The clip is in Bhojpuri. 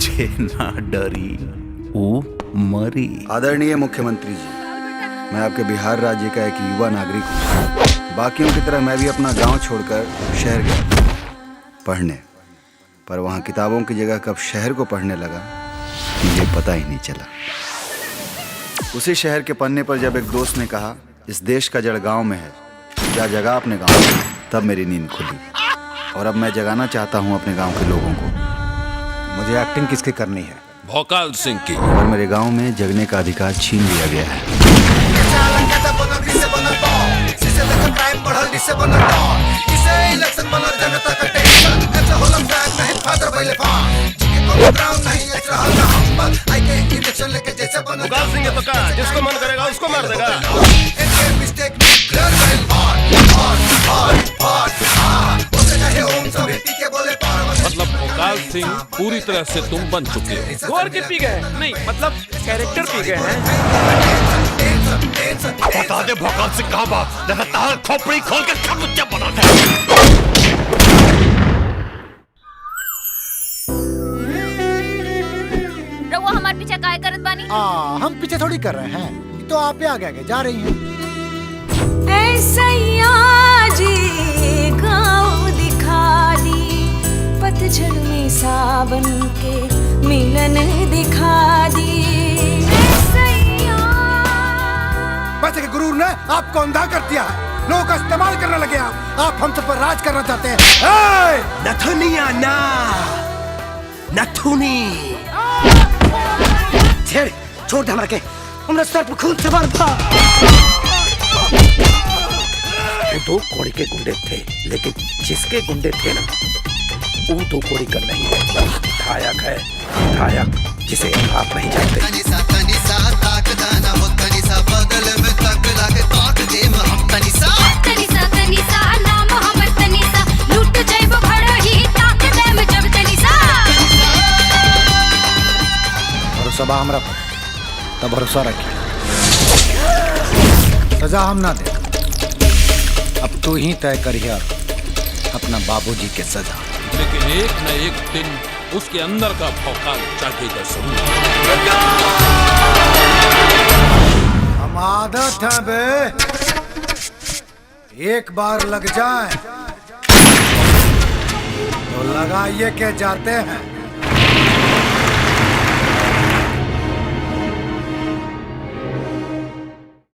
जे ना डरी वो मरी। आदरणीय मुख्यमंत्री जी, मैं आपके बिहार राज्य का एक युवा नागरिक हूँ। बाकियों की तरह मैं भी अपना गांव छोड़कर शहर गया पढ़ने, पर वहाँ किताबों की जगह कब शहर को पढ़ने लगा मुझे पता ही नहीं चला। उसी शहर के पन्ने पर जब एक दोस्त ने कहा इस देश का जड़ गांव में है, क्या जगह अपने गांव में, तब मेरी नींद खुली और अब मैं जगाना चाहता हूं अपने गांव के लोगों को। मुझे एक्टिंग किसकी करनी है? भोकाल सिंह की। और मेरे गांव में जगने का अधिकार छीन लिया गया है। भोकाल सिंह है तो का जिसको मन करेगा उसको मार देगा। मतलब भोकाल सिंह पूरी तरह से तुम बन चुके हो। गोर के पी गए नहीं, मतलब कैरेक्टर पी गए हैं। बता दे भोकाल सिंह कहाँ बात, लगातार खोपड़ी खोल के खरबूजा बना दे। रउआ हमारे पीछे काय करत बानी? हम पीछे थोड़ी कर रहे हैं, तो आप आगे आगे जा रही हैं। गाँव दिखा दी, पतझड़ में सावन के मिलन दिखा दी। पैसे के गुरूर ने आपको अंधा कर दिया है, लोगों का इस्तेमाल करने लगे आप हम सब पर राज करना चाहते हैं। नथुनिया ना नथुनी छोड़ दे हमरा के, हमरा सर पर खून सवार था। वो दो कोड़ी के गुंडे थे, लेकिन जिसके गुंडे थे ना वो दो कोड़ी का नहीं है, विधायक है। विधायक जिसे आप नहीं जानते। भरोसा हमरा पर, तब भरोसा रखिए। सजा हम ना दे, अब तू ही तय करिए अपना बाबूजी के सजा। लेकिन एक न एक दिन उसके अंदर का भौकाल जागेगा जरूर। हम आदत है बे, एक बार लग जाए तो लगाइए के जाते हैं।